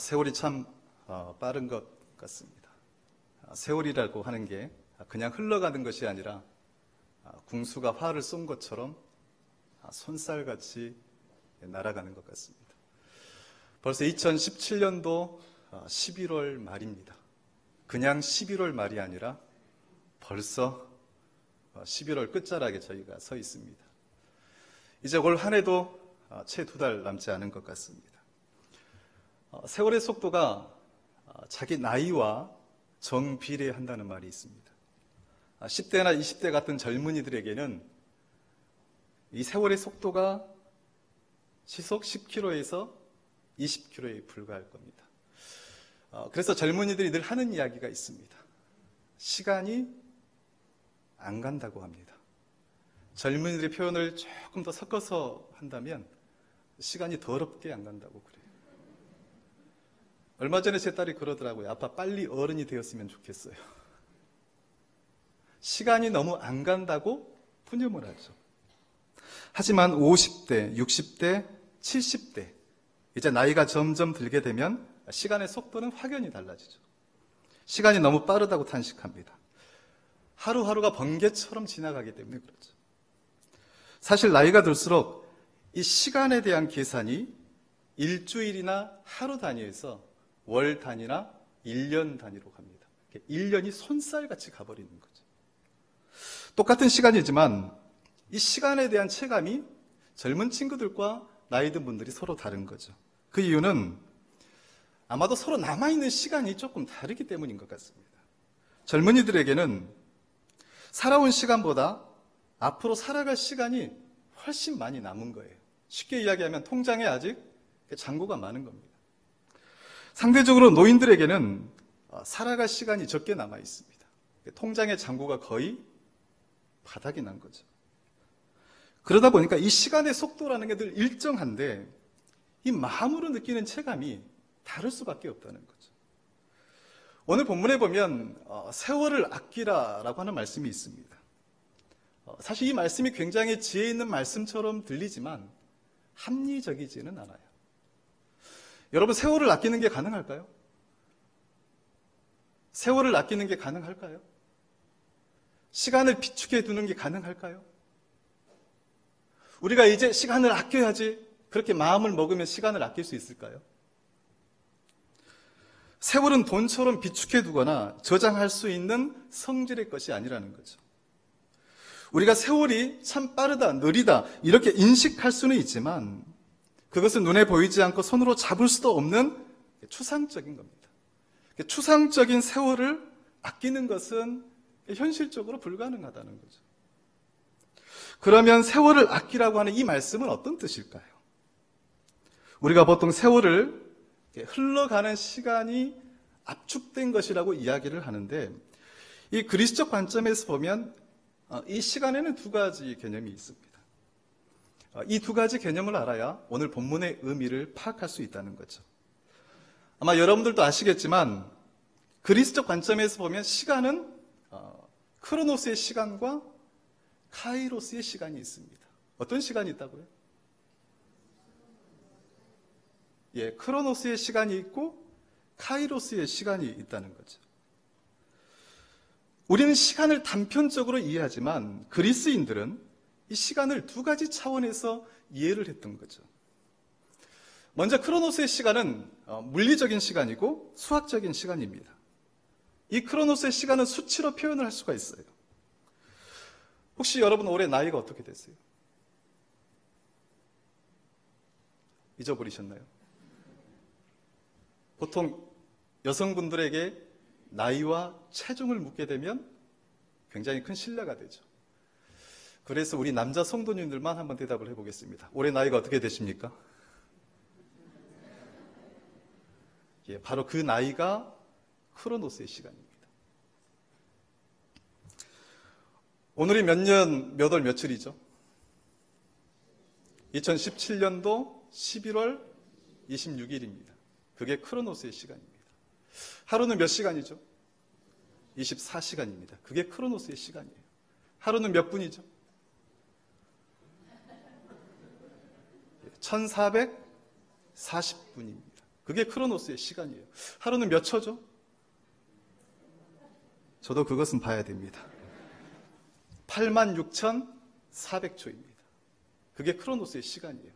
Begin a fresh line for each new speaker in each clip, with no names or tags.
세월이 참 빠른 것 같습니다. 세월이라고 하는 게 그냥 흘러가는 것이 아니라 궁수가 활을 쏜 것처럼 손살같이 날아가는 것 같습니다. 벌써 2017년도 11월 말입니다. 그냥 11월 말이 아니라 벌써 11월 끝자락에 저희가 서 있습니다. 이제 올 한 해도 채 2달 남지 않은 것 같습니다. 세월의 속도가 자기 나이와 정비례한다는 말이 있습니다. 10대나 20대 같은 젊은이들에게는 이 세월의 속도가 시속 10km에서 20km에 불과할 겁니다. 그래서 젊은이들이 늘 하는 이야기가 있습니다. 시간이 안 간다고 합니다. 젊은이들의 표현을 조금 더 섞어서 한다면 시간이 더럽게 안 간다고 그래요. 얼마 전에 제 딸이 그러더라고요. 아빠 빨리 어른이 되었으면 좋겠어요. 시간이 너무 안 간다고 푸념을 하죠. 하지만 50대, 60대, 70대 이제 나이가 점점 들게 되면 시간의 속도는 확연히 달라지죠. 시간이 너무 빠르다고 탄식합니다. 하루하루가 번개처럼 지나가기 때문에 그렇죠. 사실 나이가 들수록 이 시간에 대한 계산이 일주일이나 하루 단위에서 월 단위나 1년 단위로 갑니다. 1년이 손살같이 가버리는 거죠. 똑같은 시간이지만 이 시간에 대한 체감이 젊은 친구들과 나이 든 분들이 서로 다른 거죠. 그 이유는 아마도 서로 남아있는 시간이 조금 다르기 때문인 것 같습니다. 젊은이들에게는 살아온 시간보다 앞으로 살아갈 시간이 훨씬 많이 남은 거예요. 쉽게 이야기하면 통장에 아직 잔고가 많은 겁니다. 상대적으로 노인들에게는 살아갈 시간이 적게 남아 있습니다. 통장의 잔고가 거의 바닥이 난 거죠. 그러다 보니까 이 시간의 속도라는 게 늘 일정한데 이 마음으로 느끼는 체감이 다를 수밖에 없다는 거죠. 오늘 본문에 보면 세월을 아끼라라고 하는 말씀이 있습니다. 사실 이 말씀이 굉장히 지혜 있는 말씀처럼 들리지만 합리적이지는 않아요. 여러분, 세월을 아끼는 게 가능할까요? 세월을 아끼는 게 가능할까요? 시간을 비축해 두는 게 가능할까요? 우리가 이제 시간을 아껴야지 그렇게 마음을 먹으면 시간을 아낄 수 있을까요? 세월은 돈처럼 비축해 두거나 저장할 수 있는 성질의 것이 아니라는 거죠. 우리가 세월이 참 빠르다, 느리다 이렇게 인식할 수는 있지만 그것은 눈에 보이지 않고 손으로 잡을 수도 없는 추상적인 겁니다. 추상적인 세월을 아끼는 것은 현실적으로 불가능하다는 거죠. 그러면 세월을 아끼라고 하는 이 말씀은 어떤 뜻일까요? 우리가 보통 세월을 흘러가는 시간이 압축된 것이라고 이야기를 하는데 이 그리스적 관점에서 보면 이 시간에는 두 가지 개념이 있습니다. 이 두 가지 개념을 알아야 오늘 본문의 의미를 파악할 수 있다는 거죠. 아마 여러분들도 아시겠지만 그리스적 관점에서 보면 시간은 크로노스의 시간과 카이로스의 시간이 있습니다. 어떤 시간이 있다고요? 크로노스의 시간이 있고 카이로스의 시간이 있다는 거죠. 우리는 시간을 단편적으로 이해하지만 그리스인들은 이 시간을 두 가지 차원에서 이해를 했던 거죠. 먼저 크로노스의 시간은 물리적인 시간이고 수학적인 시간입니다. 이 크로노스의 시간은 수치로 표현을 할 수가 있어요. 혹시 여러분 올해 나이가 어떻게 되세요? 잊어버리셨나요? 보통 여성분들에게 나이와 체중을 묻게 되면 굉장히 큰 신뢰가 되죠. 그래서 우리 남자 성도님들만 한번 대답을 해보겠습니다. 올해 나이가 어떻게 되십니까? 바로 그 나이가 크로노스의 시간입니다. 오늘이 몇 년, 몇 월, 며칠이죠? 2017년도 11월 26일입니다. 그게 크로노스의 시간입니다. 하루는 몇 시간이죠? 24시간입니다. 그게 크로노스의 시간이에요. 하루는 몇 분이죠? 1440분입니다. 그 그게 크로노스의 시간이에요. 하루는 몇 초죠? 저도 그것은 봐야 됩니다. 86,400초입니다. 그게 크로노스의 시간이에요.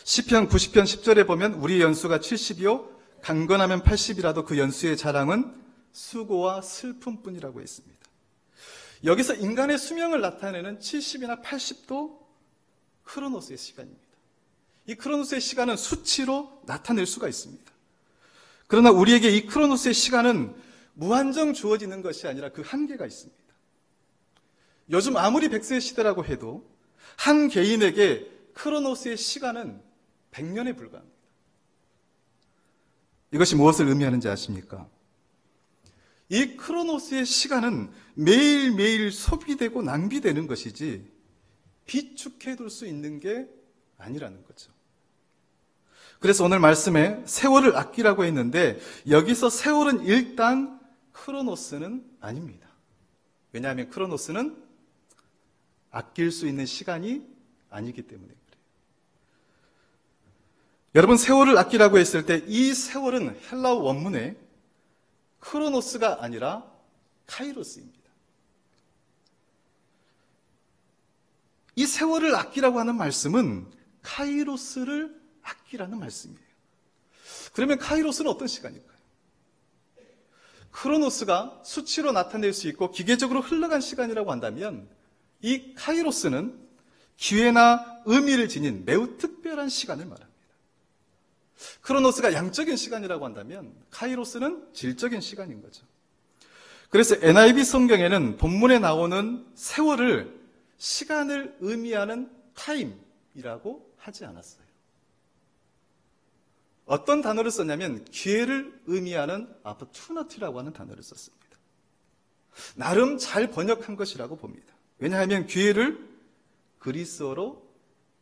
시편 90편 10절에 보면 우리 연수가 70이요 강건하면 80이라도 그 연수의 자랑은 수고와 슬픔뿐이라고 했습니다. 여기서 인간의 수명을 나타내는 70이나 80도 크로노스의 시간입니다. 이 크로노스의 시간은 수치로 나타낼 수가 있습니다. 그러나 우리에게 이 크로노스의 시간은 무한정 주어지는 것이 아니라 그 한계가 있습니다. 요즘 아무리 100세의 시대라고 해도 한 개인에게 크로노스의 시간은 100년에 불과합니다. 이것이 무엇을 의미하는지 아십니까? 이 크로노스의 시간은 매일매일 소비되고 낭비되는 것이지 비축해둘 수 있는 게 아니라는 거죠. 그래서 오늘 말씀에 세월을 아끼라고 했는데 여기서 세월은 일단 크로노스는 아닙니다. 왜냐하면 크로노스는 아낄 수 있는 시간이 아니기 때문에 그래요. 여러분, 세월을 아끼라고 했을 때 이 세월은 헬라어 원문에 크로노스가 아니라 카이로스입니다. 이 세월을 아끼라고 하는 말씀은 카이로스를 아끼라는 말씀이에요. 그러면 카이로스는 어떤 시간일까요? 크로노스가 수치로 나타낼 수 있고 기계적으로 흘러간 시간이라고 한다면 이 카이로스는 기회나 의미를 지닌 매우 특별한 시간을 말합니다. 크로노스가 양적인 시간이라고 한다면 카이로스는 질적인 시간인 거죠. 그래서 NIV 성경에는 본문에 나오는 세월을 시간을 의미하는 타임이라고 하지 않았어요. 어떤 단어를 썼냐면 기회를 의미하는 opportunity라고 하는 단어를 썼습니다. 나름 잘 번역한 것이라고 봅니다. 왜냐하면 기회를 그리스어로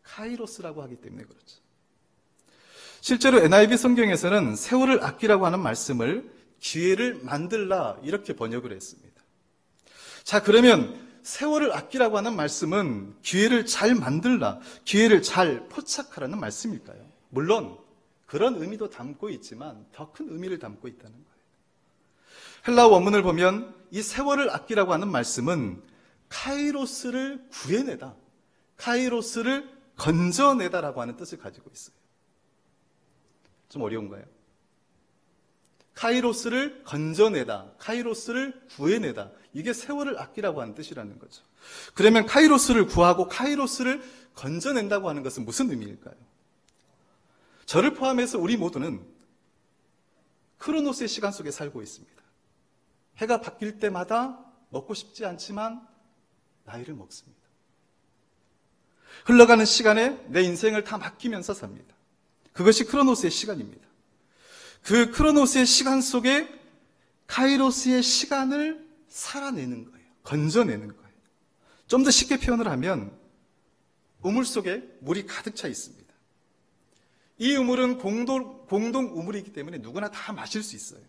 카이로스라고 하기 때문에 그렇죠. 실제로 NIV 성경에서는 세월을 아끼라고 하는 말씀을 기회를 만들라 이렇게 번역을 했습니다. 자, 그러면 세월을 아끼라고 하는 말씀은 기회를 잘 만들라, 기회를 잘 포착하라는 말씀일까요? 물론 그런 의미도 담고 있지만 더 큰 의미를 담고 있다는 거예요. 헬라어 원문을 보면 이 세월을 아끼라고 하는 말씀은 카이로스를 구해내다, 카이로스를 건져내다라고 하는 뜻을 가지고 있어요. 좀 어려운가요? 카이로스를 건져내다, 카이로스를 구해내다, 이게 세월을 아끼라고 하는 뜻이라는 거죠. 그러면 카이로스를 구하고 카이로스를 건져낸다고 하는 것은 무슨 의미일까요? 저를 포함해서 우리 모두는 크로노스의 시간 속에 살고 있습니다. 해가 바뀔 때마다 먹고 싶지 않지만 나이를 먹습니다. 흘러가는 시간에 내 인생을 다 맡기면서 삽니다. 그것이 크로노스의 시간입니다. 그 크로노스의 시간 속에 카이로스의 시간을 살아내는 거예요. 건져내는 거예요. 좀 더 쉽게 표현을 하면 우물 속에 물이 가득 차 있습니다. 이 우물은 공동 우물이기 때문에 누구나 다 마실 수 있어요.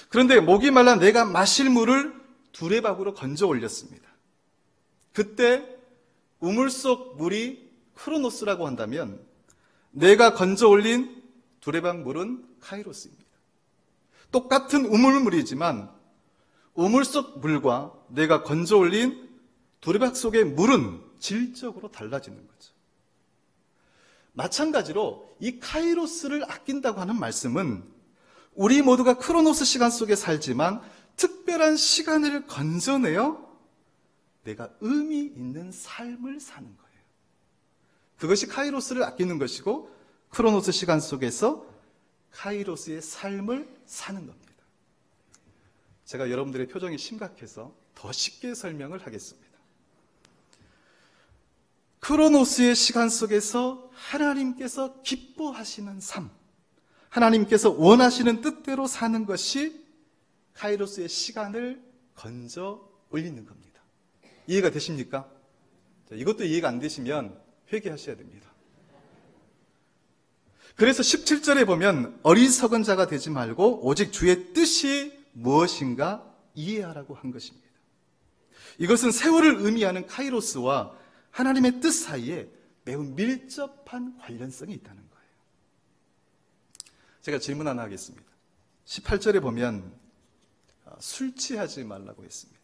그런데 목이 말라 내가 마실 물을 두레박으로 건져 올렸습니다. 그때 우물 속 물이 크로노스라고 한다면 내가 건져 올린 두레박 물은 카이로스입니다. 똑같은 우물물이지만 우물 속 물과 내가 건져 올린 두레박 속의 물은 질적으로 달라지는 거죠. 마찬가지로 이 카이로스를 아낀다고 하는 말씀은 우리 모두가 크로노스 시간 속에 살지만 특별한 시간을 건져내어 내가 의미 있는 삶을 사는 거예요. 그것이 카이로스를 아끼는 것이고 크로노스 시간 속에서 카이로스의 삶을 사는 겁니다. 제가 여러분들의 표정이 심각해서 더 쉽게 설명을 하겠습니다. 크로노스의 시간 속에서 하나님께서 기뻐하시는 삶, 하나님께서 원하시는 뜻대로 사는 것이 카이로스의 시간을 건져 올리는 겁니다. 이해가 되십니까? 자, 이것도 이해가 안 되시면 회개하셔야 됩니다. 그래서 17절에 보면 어리석은 자가 되지 말고 오직 주의 뜻이 무엇인가 이해하라고 한 것입니다. 이것은 세월을 의미하는 카이로스와 하나님의 뜻 사이에 매우 밀접한 관련성이 있다는 거예요. 제가 질문 하나 하겠습니다. 18절에 보면 술 취하지 말라고 했습니다.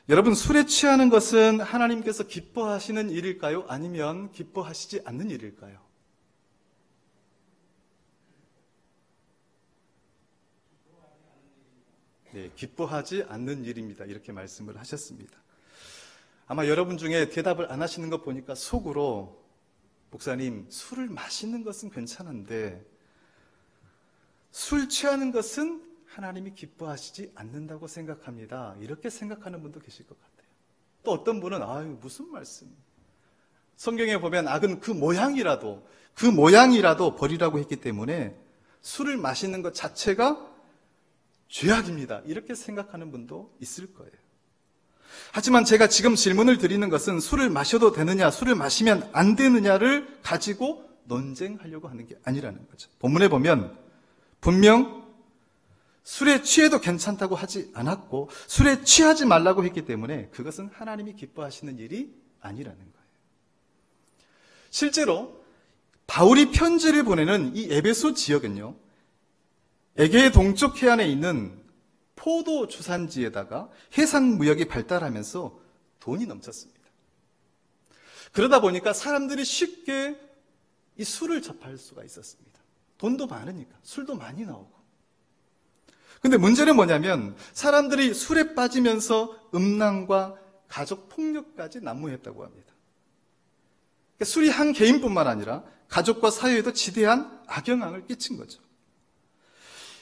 여러분, 술에 취하는 것은 하나님께서 기뻐하시는 일일까요? 아니면 기뻐하시지 않는 일일까요? 네, 기뻐하지 않는 일입니다. 이렇게 말씀을 하셨습니다. 아마 여러분 중에 대답을 안 하시는 것 보니까 속으로 목사님, 술을 마시는 것은 괜찮은데 술 취하는 것은 하나님이 기뻐하시지 않는다고 생각합니다. 이렇게 생각하는 분도 계실 것 같아요. 또 어떤 분은 아유 무슨 말씀. 성경에 보면 악은 그 모양이라도 버리라고 했기 때문에 술을 마시는 것 자체가 죄악입니다. 이렇게 생각하는 분도 있을 거예요. 하지만 제가 지금 질문을 드리는 것은 술을 마셔도 되느냐, 술을 마시면 안 되느냐를 가지고 논쟁하려고 하는 게 아니라는 거죠. 본문에 보면 분명 술에 취해도 괜찮다고 하지 않았고 술에 취하지 말라고 했기 때문에 그것은 하나님이 기뻐하시는 일이 아니라는 거예요. 실제로 바울이 편지를 보내는 이 에베소 지역은요, 에게의 동쪽 해안에 있는 포도 주산지에다가 해상 무역이 발달하면서 돈이 넘쳤습니다. 그러다 보니까 사람들이 쉽게 이 술을 접할 수가 있었습니다. 돈도 많으니까 술도 많이 나오고. 근데 문제는 뭐냐면 사람들이 술에 빠지면서 음란과 가족 폭력까지 난무했다고 합니다. 그러니까 술이 한 개인뿐만 아니라 가족과 사회에도 지대한 악영향을 끼친 거죠.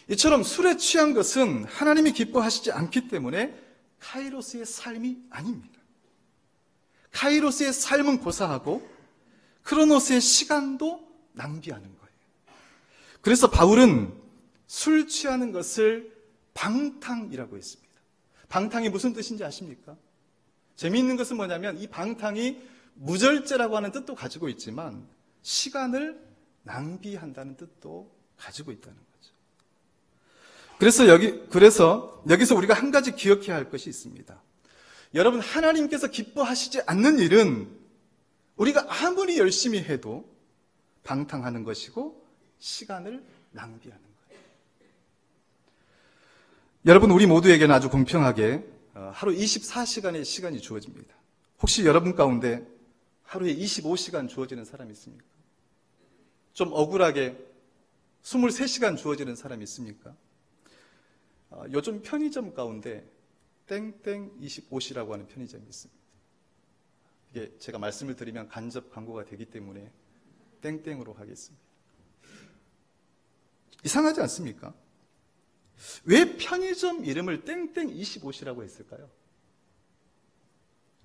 이처럼 술에 취한 것은 하나님이 기뻐하시지 않기 때문에 카이로스의 삶이 아닙니다. 카이로스의 삶은 고사하고 크로노스의 시간도 낭비하는 거예요. 그래서 바울은 술 취하는 것을 방탕이라고 했습니다. 방탕이 무슨 뜻인지 아십니까? 재미있는 것은 뭐냐면 이 방탕이 무절제라고 하는 뜻도 가지고 있지만 시간을 낭비한다는 뜻도 가지고 있다는 거예요. 그래서 여기서 우리가 한 가지 기억해야 할 것이 있습니다. 여러분, 하나님께서 기뻐하시지 않는 일은 우리가 아무리 열심히 해도 방탕하는 것이고 시간을 낭비하는 거예요. 여러분, 우리 모두에게는 아주 공평하게 하루 24시간의 시간이 주어집니다. 혹시 여러분 가운데 하루에 25시간 주어지는 사람이 있습니까? 좀 억울하게 23시간 주어지는 사람이 있습니까? 요즘 편의점 가운데 땡땡 25시라고 하는 편의점이 있습니다. 이게 제가 말씀을 드리면 간접 광고가 되기 때문에 땡땡으로 하겠습니다. 이상하지 않습니까? 왜 편의점 이름을 땡땡 25시라고 했을까요?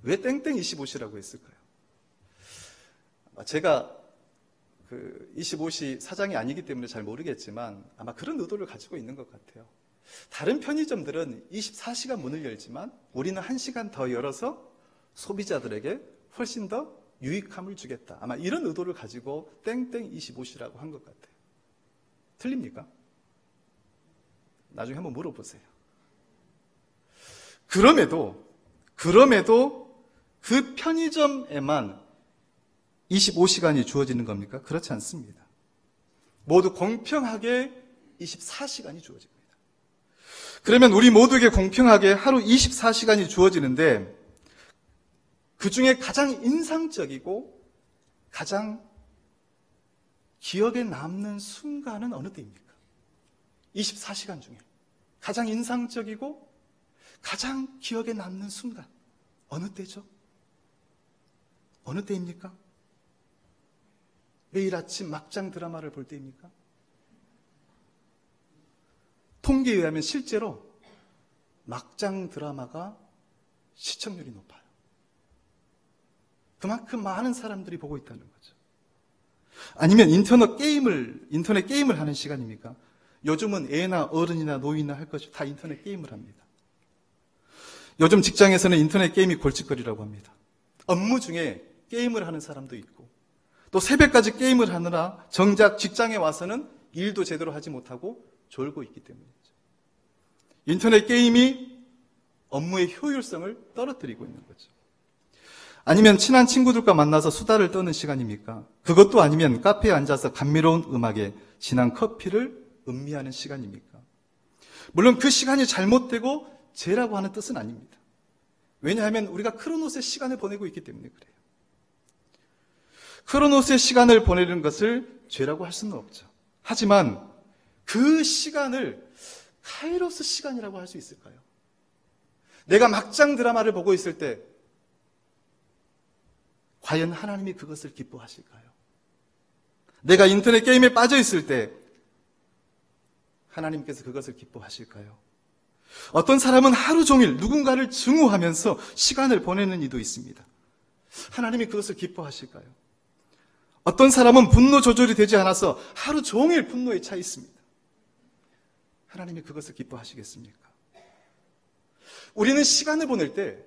왜 땡땡 25시라고 했을까요? 제가 25시 사장이 아니기 때문에 잘 모르겠지만 아마 그런 의도를 가지고 있는 것 같아요. 다른 편의점들은 24시간 문을 열지만 우리는 1시간 더 열어서 소비자들에게 훨씬 더 유익함을 주겠다. 아마 이런 의도를 가지고 땡땡 25시라고 한 것 같아요. 틀립니까? 나중에 한번 물어보세요. 그럼에도 그 편의점에만 25시간이 주어지는 겁니까? 그렇지 않습니다. 모두 공평하게 24시간이 주어집니다. 그러면 우리 모두에게 공평하게 하루 24시간이 주어지는데 그 중에 가장 인상적이고 가장 기억에 남는 순간은 어느 때입니까? 24시간 중에 가장 인상적이고 가장 기억에 남는 순간 어느 때죠? 어느 때입니까? 매일 아침 막장 드라마를 볼 때입니까? 통계에 의하면 실제로 막장 드라마가 시청률이 높아요. 그만큼 많은 사람들이 보고 있다는 거죠. 아니면 인터넷 게임을 하는 시간입니까? 요즘은 애나 어른이나 노인이나 할 것이 다 인터넷 게임을 합니다. 요즘 직장에서는 인터넷 게임이 골칫거리라고 합니다. 업무 중에 게임을 하는 사람도 있고 또 새벽까지 게임을 하느라 정작 직장에 와서는 일도 제대로 하지 못하고 졸고 있기 때문이죠. 인터넷 게임이 업무의 효율성을 떨어뜨리고 있는 거죠. 아니면 친한 친구들과 만나서 수다를 떠는 시간입니까? 그것도 아니면 카페에 앉아서 감미로운 음악에 진한 커피를 음미하는 시간입니까? 물론 그 시간이 잘못되고 죄라고 하는 뜻은 아닙니다. 왜냐하면 우리가 크로노스의 시간을 보내고 있기 때문에 그래요. 크로노스의 시간을 보내는 것을 죄라고 할 수는 없죠. 하지만 그 시간을 카이로스 시간이라고 할 수 있을까요? 내가 막장 드라마를 보고 있을 때 과연 하나님이 그것을 기뻐하실까요? 내가 인터넷 게임에 빠져 있을 때 하나님께서 그것을 기뻐하실까요? 어떤 사람은 하루 종일 누군가를 증오하면서 시간을 보내는 이도 있습니다. 하나님이 그것을 기뻐하실까요? 어떤 사람은 분노 조절이 되지 않아서 하루 종일 분노에 차 있습니다. 하나님이 그것을 기뻐하시겠습니까? 우리는 시간을 보낼 때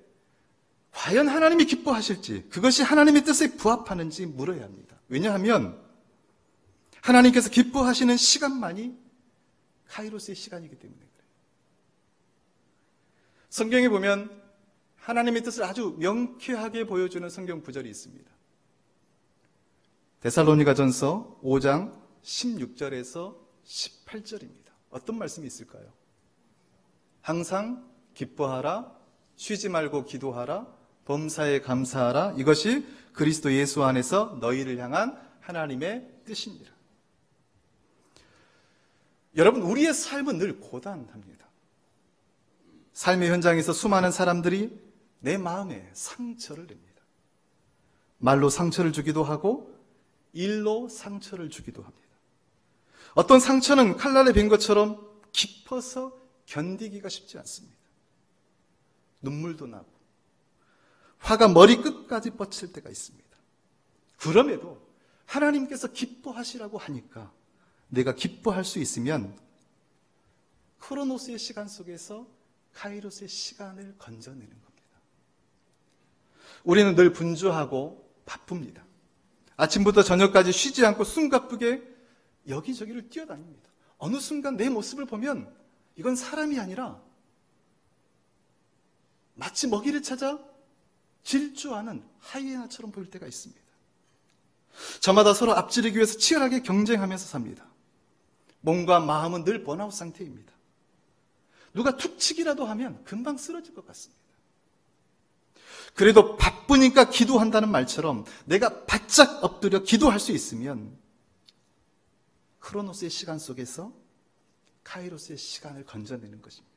과연 하나님이 기뻐하실지, 그것이 하나님의 뜻에 부합하는지 물어야 합니다. 왜냐하면 하나님께서 기뻐하시는 시간만이 카이로스의 시간이기 때문에 그래요. 성경에 보면 하나님의 뜻을 아주 명쾌하게 보여주는 성경 구절이 있습니다. 데살로니가전서 5장 16절에서 18절입니다. 어떤 말씀이 있을까요? 항상 기뻐하라, 쉬지 말고 기도하라, 범사에 감사하라. 이것이 그리스도 예수 안에서 너희를 향한 하나님의 뜻입니다. 여러분, 우리의 삶은 늘 고단합니다. 삶의 현장에서 수많은 사람들이 내 마음에 상처를 냅니다. 말로 상처를 주기도 하고 일로 상처를 주기도 합니다. 어떤 상처는 칼날에 벤 것처럼 깊어서 견디기가 쉽지 않습니다. 눈물도 나고 화가 머리 끝까지 뻗칠 때가 있습니다. 그럼에도 하나님께서 기뻐하시라고 하니까 내가 기뻐할 수 있으면 크로노스의 시간 속에서 카이로스의 시간을 건져내는 겁니다. 우리는 늘 분주하고 바쁩니다. 아침부터 저녁까지 쉬지 않고 숨가쁘게 여기저기를 뛰어다닙니다. 어느 순간 내 모습을 보면 이건 사람이 아니라 마치 먹이를 찾아 질주하는 하이에나처럼 보일 때가 있습니다. 저마다 서로 앞지르기 위해서 치열하게 경쟁하면서 삽니다. 몸과 마음은 늘 번아웃 상태입니다. 누가 툭 치기라도 하면 금방 쓰러질 것 같습니다. 그래도 바쁘니까 기도한다는 말처럼 내가 바짝 엎드려 기도할 수 있으면 크로노스의 시간 속에서 카이로스의 시간을 건져내는 것입니다.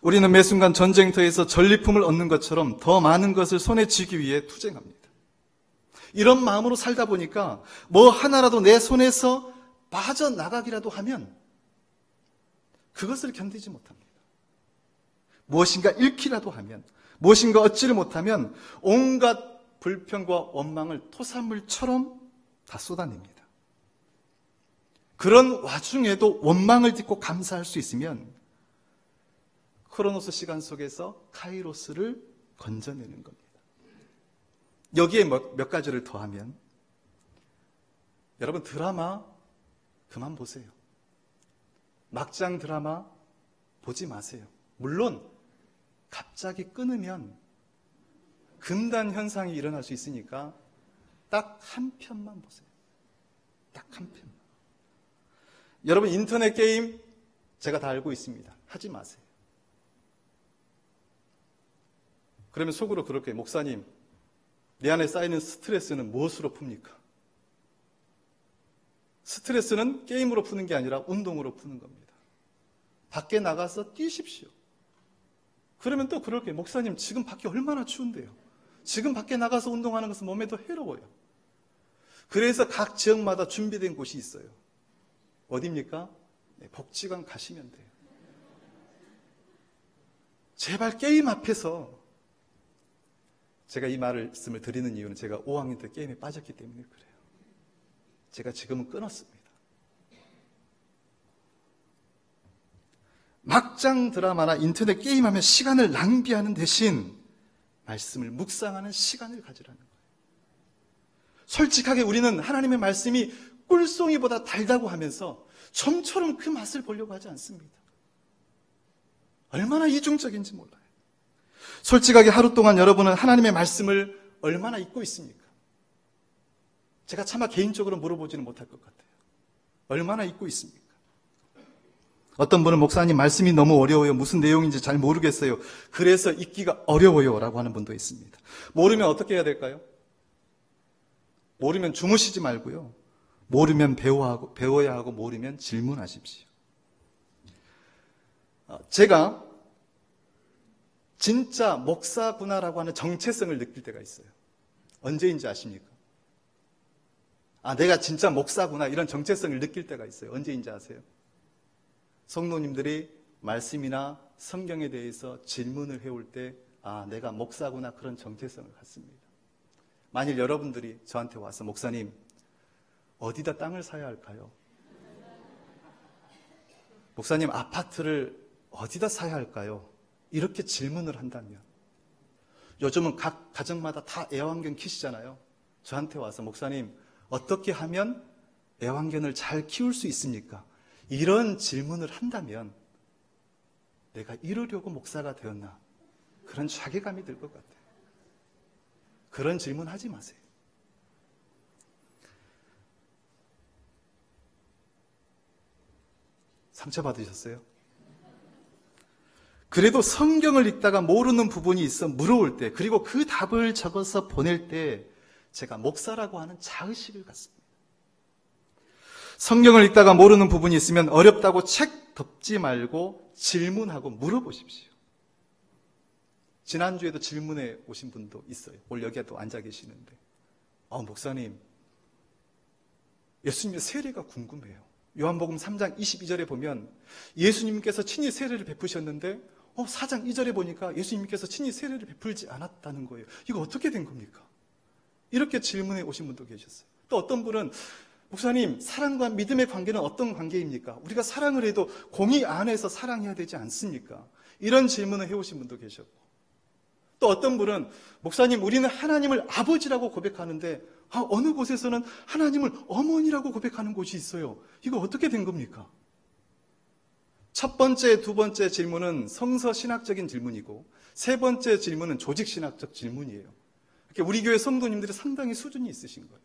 우리는 매 순간 전쟁터에서 전리품을 얻는 것처럼 더 많은 것을 손에 쥐기 위해 투쟁합니다. 이런 마음으로 살다 보니까 뭐 하나라도 내 손에서 빠져나가기라도 하면 그것을 견디지 못합니다. 무엇인가 잃기라도 하면, 무엇인가 얻지를 못하면 온갖 불평과 원망을 토사물처럼 다 쏟아냅니다. 그런 와중에도 원망을 딛고 감사할 수 있으면 크로노스 시간 속에서 카이로스를 건져내는 겁니다. 여기에 몇 가지를 더하면 여러분, 드라마 그만 보세요. 막장 드라마 보지 마세요. 물론 갑자기 끊으면 금단 현상이 일어날 수 있으니까 딱 한 편만 보세요. 딱 한 편만. 여러분, 인터넷 게임 제가 다 알고 있습니다. 하지 마세요. 그러면 속으로 그렇게, 목사님, 내 안에 쌓이는 스트레스는 무엇으로 풉니까? 스트레스는 게임으로 푸는 게 아니라 운동으로 푸는 겁니다. 밖에 나가서 뛰십시오. 그러면 또 그렇게, 목사님, 지금 밖에 얼마나 추운데요? 지금 밖에 나가서 운동하는 것은 몸에 더 해로워요. 그래서 각 지역마다 준비된 곳이 있어요. 어디입니까? 네, 복지관 가시면 돼요. 제발 게임 앞에서, 제가 이 말씀을 드리는 이유는 제가 5학년 때 게임에 빠졌기 때문에 그래요. 제가 지금은 끊었습니다. 막장 드라마나 인터넷 게임하면 시간을 낭비하는 대신 말씀을 묵상하는 시간을 가지라는 거예요. 솔직하게 우리는 하나님의 말씀이 꿀송이보다 달다고 하면서 좀처럼 그 맛을 보려고 하지 않습니다. 얼마나 이중적인지 몰라요. 솔직하게 하루 동안 여러분은 하나님의 말씀을 얼마나 잊고 있습니까? 제가 차마 개인적으로 물어보지는 못할 것 같아요. 얼마나 잊고 있습니까? 어떤 분은 목사님 말씀이 너무 어려워요. 무슨 내용인지 잘 모르겠어요. 그래서 읽기가 어려워요. 라고 하는 분도 있습니다. 모르면 어떻게 해야 될까요? 모르면 주무시지 말고요. 모르면 배워야 하고 모르면 질문하십시오. 제가 진짜 목사구나라고 하는 정체성을 느낄 때가 있어요. 언제인지 아십니까? 내가 진짜 목사구나 이런 정체성을 느낄 때가 있어요. 언제인지 아세요? 성도님들이 말씀이나 성경에 대해서 질문을 해올 때 내가 목사구나 그런 정체성을 갖습니다. 만일 여러분들이 저한테 와서 목사님 어디다 땅을 사야 할까요? 목사님 아파트를 어디다 사야 할까요? 이렇게 질문을 한다면 요즘은 각 가정마다 다 애완견 키시잖아요. 저한테 와서 목사님 어떻게 하면 애완견을 잘 키울 수 있습니까? 이런 질문을 한다면 내가 이러려고 목사가 되었나? 그런 자괴감이 들 것 같아요. 그런 질문 하지 마세요. 상처받으셨어요? 그래도 성경을 읽다가 모르는 부분이 있어 물어올 때, 그리고 그 답을 적어서 보낼 때 제가 목사라고 하는 자의식을 갖습니다. 성경을 읽다가 모르는 부분이 있으면 어렵다고 책 덮지 말고 질문하고 물어보십시오. 지난주에도 질문해 오신 분도 있어요. 오늘 여기에 또 앉아 계시는데 목사님 예수님의 세례가 궁금해요. 요한복음 3장 22절에 보면 예수님께서 친히 세례를 베푸셨는데 4장 2절에 보니까 예수님께서 친히 세례를 베풀지 않았다는 거예요. 이거 어떻게 된 겁니까? 이렇게 질문해 오신 분도 계셨어요. 또 어떤 분은 목사님, 사랑과 믿음의 관계는 어떤 관계입니까? 우리가 사랑을 해도 공의 안에서 사랑해야 되지 않습니까? 이런 질문을 해오신 분도 계셨고, 또 어떤 분은 목사님, 우리는 하나님을 아버지라고 고백하는데 어느 곳에서는 하나님을 어머니라고 고백하는 곳이 있어요. 이거 어떻게 된 겁니까? 첫 번째, 두 번째 질문은 성서 신학적인 질문이고 세 번째 질문은 조직 신학적 질문이에요. 우리 교회 성도님들이 상당히 수준이 있으신 거예요.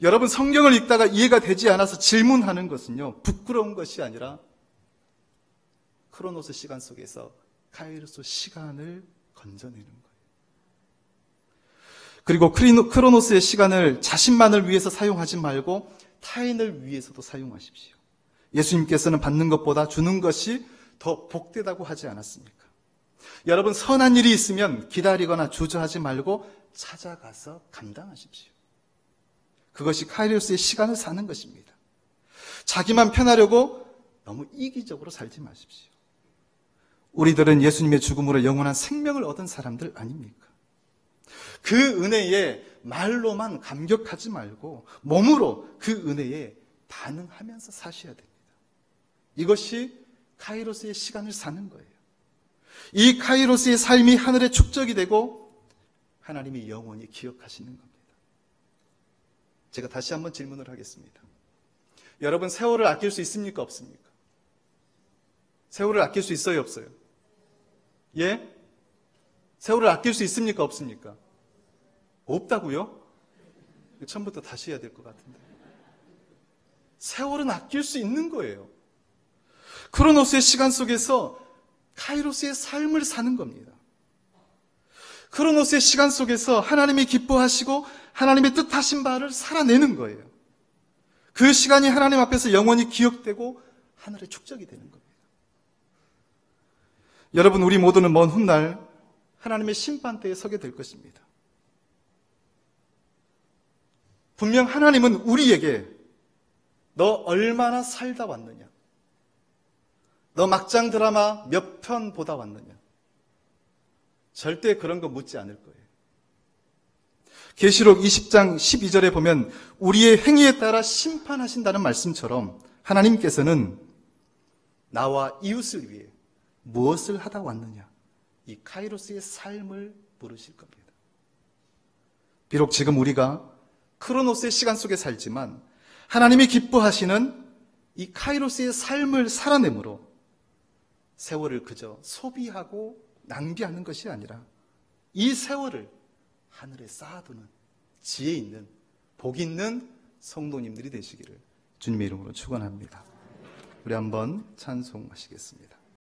여러분, 성경을 읽다가 이해가 되지 않아서 질문하는 것은요, 부끄러운 것이 아니라 크로노스 시간 속에서 카이로스 시간을 건져내는 거예요. 그리고 크로노스의 시간을 자신만을 위해서 사용하지 말고 타인을 위해서도 사용하십시오. 예수님께서는 받는 것보다 주는 것이 더 복되다고 하지 않았습니까? 여러분, 선한 일이 있으면 기다리거나 주저하지 말고 찾아가서 감당하십시오. 그것이 카이로스의 시간을 사는 것입니다. 자기만 편하려고 너무 이기적으로 살지 마십시오. 우리들은 예수님의 죽음으로 영원한 생명을 얻은 사람들 아닙니까? 그 은혜에 말로만 감격하지 말고 몸으로 그 은혜에 반응하면서 사셔야 됩니다. 이것이 카이로스의 시간을 사는 거예요. 이 카이로스의 삶이 하늘의 축적이 되고 하나님이 영원히 기억하시는 겁니다. 제가 다시 한번 질문을 하겠습니다. 여러분, 세월을 아낄 수 있습니까? 없습니까? 세월을 아낄 수 있어요? 없어요? 예? 세월을 아낄 수 있습니까? 없습니까? 없다고요? 처음부터 다시 해야 될 것 같은데. 세월은 아낄 수 있는 거예요. 크로노스의 시간 속에서 카이로스의 삶을 사는 겁니다. 크로노스의 시간 속에서 하나님이 기뻐하시고 하나님의 뜻하신 바를 살아내는 거예요. 그 시간이 하나님 앞에서 영원히 기억되고 하늘의 축적이 되는 겁니다. 여러분, 우리 모두는 먼 훗날 하나님의 심판대에 서게 될 것입니다. 분명 하나님은 우리에게 너 얼마나 살다 왔느냐, 너 막장 드라마 몇 편 보다 왔느냐, 절대 그런 거 묻지 않을 거예요. 계시록 20장 12절에 보면 우리의 행위에 따라 심판하신다는 말씀처럼 하나님께서는 나와 이웃을 위해 무엇을 하다 왔느냐, 이 카이로스의 삶을 물으실 겁니다. 비록 지금 우리가 크로노스의 시간 속에 살지만 하나님이 기뻐하시는 이 카이로스의 삶을 살아내므로 세월을 그저 소비하고 낭비하는 것이 아니라 이 세월을 하늘에 쌓아두는 지혜 있는 복 있는 성도님들이 되시기를 주님의 이름으로 축원합니다. 우리 한번 찬송하시겠습니다.